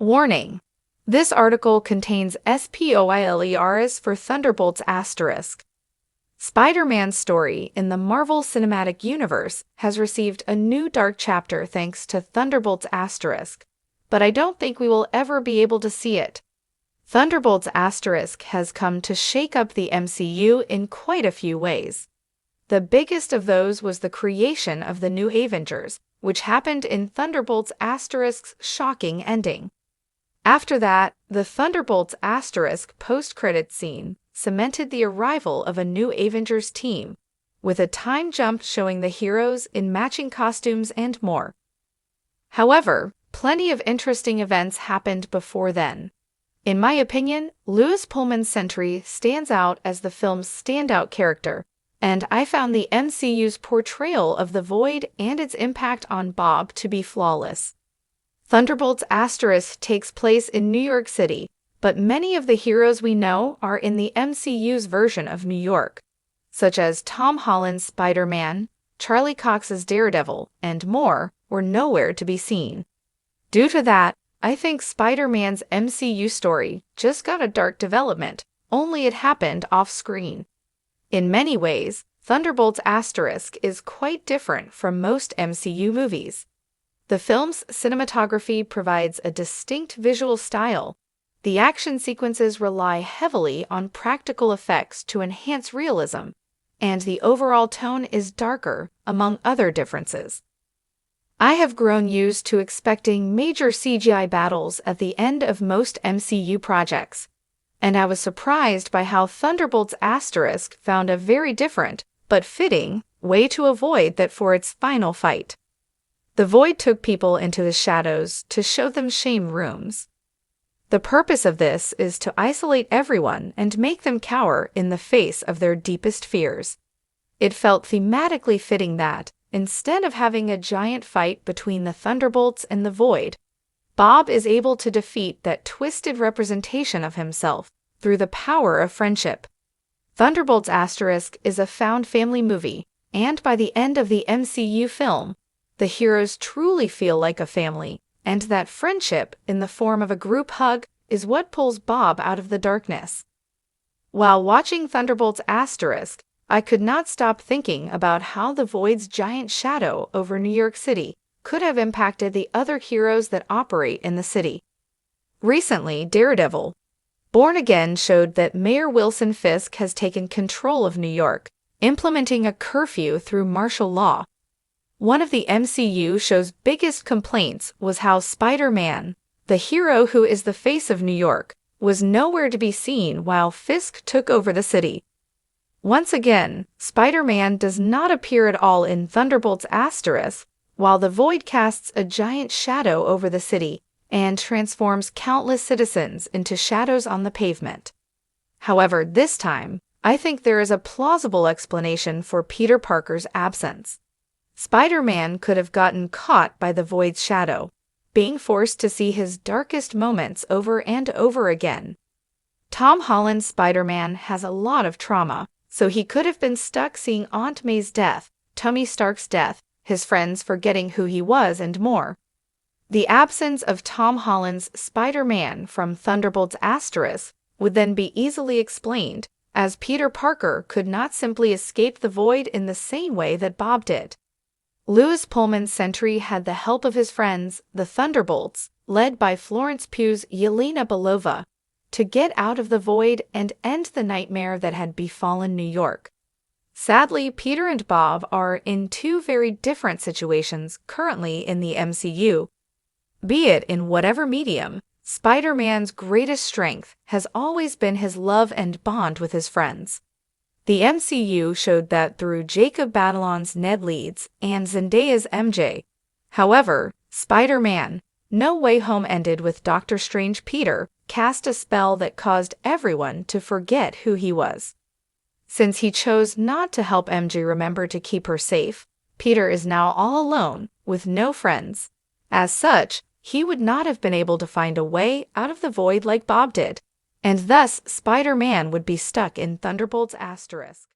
Warning: this article contains spoilers for Thunderbolts asterisk. Spider-Man's story in the Marvel Cinematic Universe has received a new dark chapter thanks to Thunderbolts asterisk, but I don't think we will ever be able to see it. Thunderbolts asterisk has come to shake up the MCU in quite a few ways. The biggest of those was the creation of the new Avengers, which happened in Thunderbolts asterisk's shocking ending. After that, the Thunderbolts asterisk post-credits scene cemented the arrival of a new Avengers team, with a time jump showing the heroes in matching costumes and more. However, plenty of interesting events happened before then. In my opinion, Lewis Pullman's Sentry stands out as the film's standout character, and I found the MCU's portrayal of the Void and its impact on Bob to be flawless. Thunderbolts asterisk takes place in New York City, but many of the heroes we know are in the MCU's version of New York, such as Tom Holland's Spider-Man, Charlie Cox's Daredevil, and more, were nowhere to be seen. Due to that, I think Spider-Man's MCU story just got a dark development, only it happened off-screen. In many ways, Thunderbolts asterisk is quite different from most MCU movies. The film's cinematography provides a distinct visual style. The action sequences rely heavily on practical effects to enhance realism, and the overall tone is darker, among other differences. I have grown used to expecting major CGI battles at the end of most MCU projects, and I was surprised by how Thunderbolts asterisk found a very different, but fitting, way to avoid that for its final fight. The Void took people into the shadows to show them shame rooms. The purpose of this is to isolate everyone and make them cower in the face of their deepest fears. It felt thematically fitting that, instead of having a giant fight between the Thunderbolts and the Void, Bob is able to defeat that twisted representation of himself through the power of friendship. Thunderbolts asterisk is a found family movie, and by the end of the MCU film, the heroes truly feel like a family, and that friendship, in the form of a group hug, is what pulls Bob out of the darkness. While watching Thunderbolts asterisk, I could not stop thinking about how the Void's giant shadow over New York City could have impacted the other heroes that operate in the city. Recently, Daredevil, Born Again showed that Mayor Wilson Fisk has taken control of New York, implementing a curfew through martial law. One of the MCU show's biggest complaints was how Spider-Man, the hero who is the face of New York, was nowhere to be seen while Fisk took over the city. Once again, Spider-Man does not appear at all in Thunderbolts asterisk, while the Void casts a giant shadow over the city and transforms countless citizens into shadows on the pavement. However, this time, I think there is a plausible explanation for Peter Parker's absence. Spider-Man could have gotten caught by the Void's shadow, being forced to see his darkest moments over and over again. Tom Holland's Spider-Man has a lot of trauma, so he could have been stuck seeing Aunt May's death, Tony Stark's death, his friends forgetting who he was, and more. The absence of Tom Holland's Spider-Man from Thunderbolts asterisk would then be easily explained, as Peter Parker could not simply escape the Void in the same way that Bob did. Lewis Pullman's Sentry had the help of his friends, the Thunderbolts, led by Florence Pugh's Yelena Belova, to get out of the Void and end the nightmare that had befallen New York. Sadly, Peter and Bob are in two very different situations currently in the MCU. Be it in whatever medium, Spider-Man's greatest strength has always been his love and bond with his friends. The MCU showed that through Jacob Batalon's Ned Leeds and Zendaya's MJ. However, Spider-Man: No Way Home ended with Doctor Strange Peter cast a spell that caused everyone to forget who he was. Since he chose not to help MJ remember to keep her safe, Peter is now all alone, with no friends. As such, he would not have been able to find a way out of the Void like Bob did, and thus Spider-Man would be stuck in Thunderbolts asterisk.